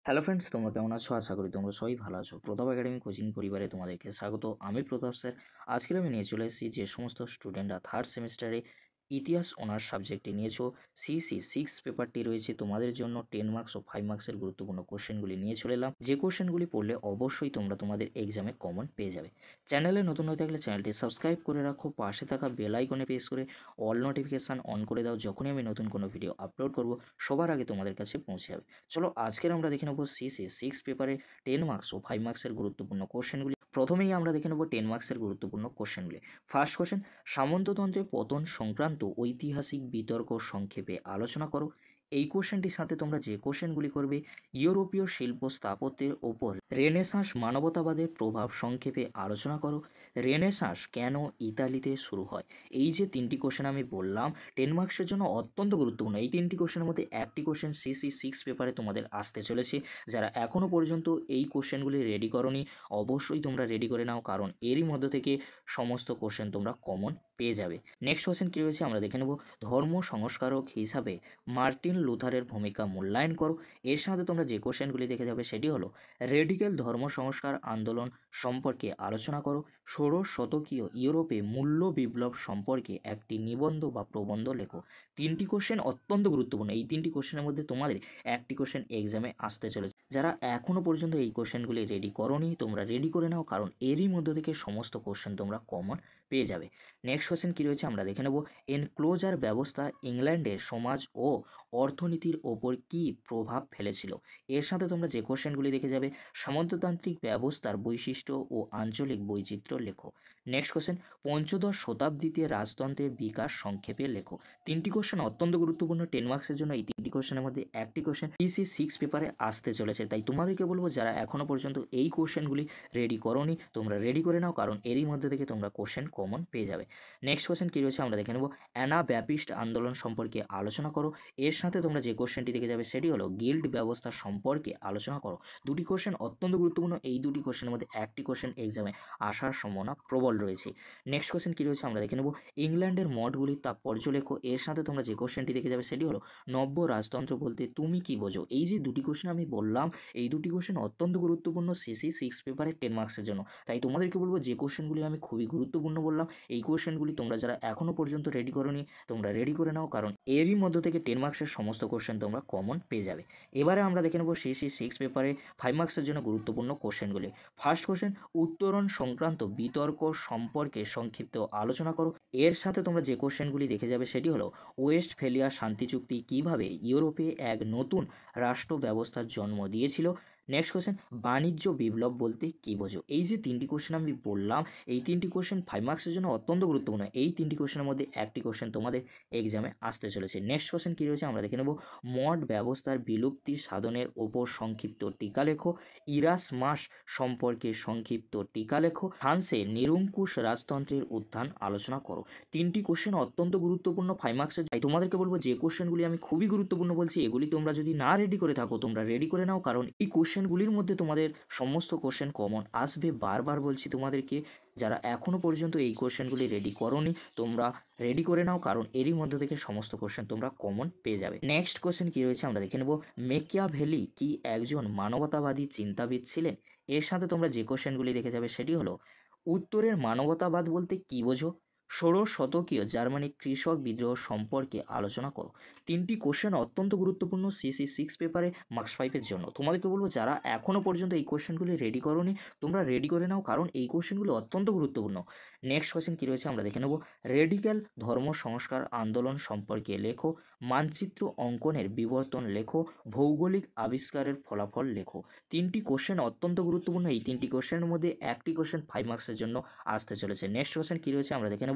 Hello friends, তোমরা কেমন আছো? আশা করি তোমরা সবাই ভালো আছো। প্রতাপ একাডেমি কোচিং পরিবারে তোমাদেরকে স্বাগত। আমি প্রতাপ স্যার। আজকের আমি নিয়ে চলে এসেছি যে সমস্ত স্টুডেন্টরা থার্ড সেমিস্টারে ইতিহাস অনার্স সাবজেক্টে নিয়েছো, সিসি সিক্স পেপারটি রয়েছে তোমাদের জন্য 10 মার্কস ও 5 মার্কসের গুরুত্বপূর্ণ কোশ্চেনগুলি নিয়ে চলে এলাম। যে কোশ্চেনগুলি পড়লে অবশ্যই তোমরা তোমাদের এক্সামে কমন পেয়ে যাবে। চ্যানেলে নতুন হয়ে থাকলে চ্যানেলটি সাবস্ক্রাইব করে রাখো, পাশে থাকা বেল আইকনে প্রেস করে অল নোটিফিকেশান অন করে দাও। যখনই আমি নতুন কোনো ভিডিও আপলোড করব সবার আগে তোমাদের কাছে পৌঁছে যাবে। চলো আজকের আমরা দেখে নেব সিসি সিক্স পেপারে 10 মার্কস ও 5 মার্কসের গুরুত্বপূর্ণ কোশ্চেনগুলি। প্রথমেই আমরা দেখে নেব 10 মার্কসের গুরুত্বপূর্ণ কোশ্চেনগুলি। ফার্স্ট কোশ্চেন, সামন্ততন্ত্রের পতন সংক্রান্ত ঐতিহাসিক বিতর্ক সংক্ষেপে আলোচনা করো। এই কোশ্চেনটির সাথে তোমরা যে কোশ্চেনগুলি করবে, ইউরোপীয় শিল্প স্থাপত্যের ওপর রেনেসাঁস মানবতাবাদের প্রভাব সংক্ষেপে আলোচনা করো। রেনেসাঁস কেন ইতালিতে শুরু হয়? এই যে তিনটি কোশ্চেন আমি বললাম 10 মার্কসের জন্য অত্যন্ত গুরুত্বপূর্ণ। এই তিনটি কোশ্চেনের মধ্যে একটি কোশ্চেন সিসি সিক্স পেপারে তোমাদের আসতে চলেছে। যারা এখনও পর্যন্ত এই কোশ্চেনগুলি রেডি করোনি, অবশ্যই তোমরা রেডি করে নাও, কারণ এরই মধ্যে থেকে সমস্ত কোশ্চেন তোমরা কমন পেয়ে যাবে। নেক্সট কোশ্চেন কী রয়েছে আমরা দেখে নেব। ধর্ম সংস্কারক হিসাবে মার্টিন লুথারের ভূমিকা মূল্যায়ন করো। এর সাথে তোমরা যে কোশ্চেনগুলি দেখে যাবে সেটি হলো রেডিক্যাল ধর্ম সংস্কার আন্দোলন সম্পর্কে আলোচনা করো। ষোড়শ শতকীয় ইউরোপে মূল্য বিপ্লব সম্পর্কে একটি নিবন্ধ বা প্রবন্ধ লেখো। তিনটি কোশ্চেন অত্যন্ত গুরুত্বপূর্ণ। এই তিনটি কোশ্চেনের মধ্যে তোমাদের একটি কোশ্চেন এক্সামে আসতে চলেছে। যারা এখনও পর্যন্ত এই কোশ্চেনগুলি রেডি করোনি, তোমরা রেডি করে নাও, কারণ এরই মধ্যে থেকে সমস্ত কোশ্চেন তোমরা কমন পেয়ে যাবে। নেক্সট কোশ্চেন কী রয়েছে আমরা দেখে নেব। এনক্লোজার ব্যবস্থা ইংল্যান্ডের সমাজ ও অর্থনীতির ওপর কী প্রভাব ফেলেছিল? এর সাথে তোমরা যে কোশ্চেনগুলি দেখে যাবে, সামন্ততান্ত্রিক ব্যবস্থার বৈশিষ্ট্য ও আঞ্চলিক বৈচিত্র্য লেখো। নেক্সট কোশ্চেন, পঞ্চদশ শতাব্দীতে রাজতন্ত্রের বিকাশ সংক্ষেপে লেখো। তিনটি কোশ্চেন অত্যন্ত গুরুত্বপূর্ণ 10 মার্কসের জন্য। এই তিনটি কোশ্চেনের মধ্যে একটি কোশ্চেন সিসি সিক্স পেপারে আসতে চলেছে। তাই তোমাদেরকে বলবো, যারা এখনও পর্যন্ত এই কোশ্চেনগুলি রেডি করোনি, তোমরা রেডি করে নাও, কারণ এরই মধ্যে থেকে তোমরা কোশ্চেন কমন পেয়ে যাবে। নেক্সট কোশ্চেন কী রয়েছে আমরা দেখে নেব। অ্যানা ব্যাপিস্ট আন্দোলন সম্পর্কে আলোচনা করো। এর সাথে তোমরা যে কোশ্চেনটি দেখে যাবে সেটি হলো গিল্ড ব্যবস্থা সম্পর্কে আলোচনা করো। দুটি কোশ্চেন অত্যন্ত গুরুত্বপূর্ণ। এই দুটি কোশ্চেনের মধ্যে একটি কোশ্চেন এক্সামে আসার সম্ভাবনা প্রবল রয়েছে। নেক্সট কোশ্চেন কী রয়েছে আমরা দেখে নেব। ইংল্যান্ডের মঠগুলির তাৎপর্য লেখো। এর সাথে তোমরা যে কোশ্চেনটি দেখে যাবে সেটি হলো নব্য রাজতন্ত্র বলতে তুমি কি বোঝো? এই যে দুটি কোশ্চেন আমি বললাম, এই দুটি কোশ্চেন অত্যন্ত গুরুত্বপূর্ণ সিসি সিক্স পেপারে 10 মার্কসের জন্য। তাই তোমাদেরকে বলবো, যে কোশ্চেনগুলি আমি খুবই গুরুত্বপূর্ণ বললাম, এই কোশ্চেনগুলি তোমরা যারা এখনও পর্যন্ত রেডি করোনি, তোমরা রেডি করে নাও, কারণ এরই মধ্য থেকে 10 মার্কসের সমস্ত কোশ্চেন তোমরা কমন পেয়ে যাবে। এবারে আমরা দেখে নেব সিসি সিক্স পেপারে 5 মার্কসের জন্য গুরুত্বপূর্ণ কোশ্চেনগুলি। ফার্স্ট কোশ্চেন, উত্তরণ সংক্রান্ত বিতর্ক সম্পর্কে সংক্ষিপ্ত আলোচনা করো। এর সাথে তোমরা যে কোশ্চেনগুলি দেখে যাবে সেটি হলো ওয়েস্টফেলিয়া শান্তি চুক্তি কীভাবে ইউরোপে এক নতুন রাষ্ট্র ব্যবস্থার জন্ম দিয়েছিল। নেক্সট কোশ্চেন, বাণিজ্য বিপ্লব বলতে কী বোঝো? এই যে তিনটি কোশ্চেন আমি বললাম, এই তিনটি কোশ্চেন 5 মার্কসের জন্য অত্যন্ত গুরুত্বপূর্ণ। এই তিনটি কোশ্চেনের মধ্যে একটি কোশ্চেন তোমাদের এক্সামে আসতে চলেছে। নেক্সট কোশ্চেন কী রয়েছে আমরা দেখে নেব। মড ব্যবস্থার বিলুপ্তি সাধনের ওপর সংক্ষিপ্ত টিকা লেখো। ইরাসমাস সম্পর্কে সংক্ষিপ্ত টিকা লেখো। ফ্রান্সে নিরঙ্কুশ রাজতন্ত্রের উত্থান আলোচনা করো। তিনটি কোশ্চেন অত্যন্ত গুরুত্বপূর্ণ 5 মার্কসের। তাই তোমাদেরকে বলবো, যে কোশ্চেনগুলি আমি খুবই গুরুত্বপূর্ণ বলছি, এগুলি তোমরা যদি না রেডি করে থাকো, তোমরা রেডি করে নাও, কারণ এই কোশ্চেনগুলির মধ্যে তোমাদের সমস্ত কোশ্চেন কমন আসবে। বারবার বলছি তোমাদেরকে, যারা এখনও পর্যন্ত এই কোশ্চেনগুলি রেডি করোনি, তোমরা রেডি করে নাও, কারণ এরই মধ্যে থেকে সমস্ত কোশ্চেন তোমরা কমন পেয়ে যাবে। নেক্সট কোশ্চেন কী রয়েছে আমরা দেখে নেব। মেকিয়াভেলি কি একজন মানবতাবাদী চিন্তাবিদ ছিলেন? এর সাথে তোমরা যে কোশ্চেনগুলি দেখে যাবে সেটি হলো উত্তরের মানবতাবাদ বলতে কী বোঝো? ষোড়শ শতকীয় জার্মানিক কৃষক বিদ্রোহ সম্পর্কে আলোচনা করো। তিনটি কোশ্চেন অত্যন্ত গুরুত্বপূর্ণ সিসি সিক্স পেপারে মার্কস 5-এর জন্য। তোমাদেরকে বলবো, যারা এখনও পর্যন্ত এই কোশ্চেনগুলি রেডি করোনি, তোমরা রেডি করে নাও, কারণ এই কোশ্চেনগুলো অত্যন্ত গুরুত্বপূর্ণ। নেক্সট কোশ্চেন কী রয়েছে আমরা দেখে নেব। রেডিক্যাল ধর্ম সংস্কার আন্দোলন সম্পর্কে লেখো। মানচিত্র অঙ্কনের বিবর্তন লেখো। ভৌগোলিক আবিষ্কারের ফলাফল লেখো। তিনটি কোশ্চেন অত্যন্ত গুরুত্বপূর্ণ। এই তিনটি কোশ্চেনের মধ্যে একটি কোশ্চেন 5 মার্কসের জন্য আসতে চলেছে। নেক্সট কোশ্চেন কী রয়েছে আমরা দেখে নেব।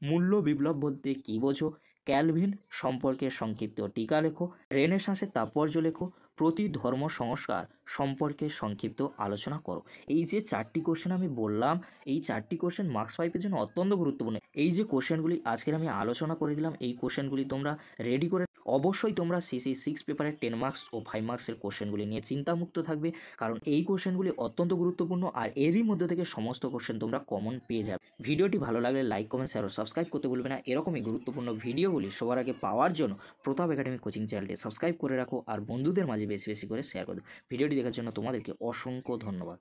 মূল্য বিপ্লব বলতে কী বোঝো? ক্যালভিন সম্পর্কে সংক্ষিপ্ত টিকা লেখো। রেনেসাঁসের তাৎপর্য লেখো। প্রতি ধর্ম সংস্কার সম্পর্কে সংক্ষিপ্ত আলোচনা করো। এই যে চারটি কোশ্চেন আমি বললাম, এই চারটি কোশ্চেন মার্কস 5-এর জন্য অত্যন্ত গুরুত্বপূর্ণ। এই যে কোশ্চেনগুলি আজকের আমি আলোচনা করে দিলাম, এই কোশ্চেনগুলি তোমরা রেডি করে অবশ্যই তোমরা সিসি সিক্স পেপারের 10 মার্কস ও 5 মার্কসের কোশ্চেনগুলি নিয়ে চিন্তামুক্ত থাকবে, কারণ এই কোশ্চেনগুলি অত্যন্ত গুরুত্বপূর্ণ, আর এরই মধ্যে থেকে সমস্ত কোশ্চেন তোমরা কমন পেয়ে যাবে। ভিডিওটি ভালো লাগলে লাইক, কমেন্ট, শেয়ার ও সাবস্ক্রাইব করতে ভুলবে না। এরকমই গুরুত্বপূর্ণ ভিডিওগুলি সবার আগে পাওয়ার জন্য প্রতাপ একাডেমি কোচিং চ্যানেলটি সাবস্ক্রাইব করে রাখো, আর বন্ধুদের মাঝে বেশি বেশি করে শেয়ার করে দিও। ভিডিওটি দেখার জন্য তোমাদেরকে অসংখ্য ধন্যবাদ।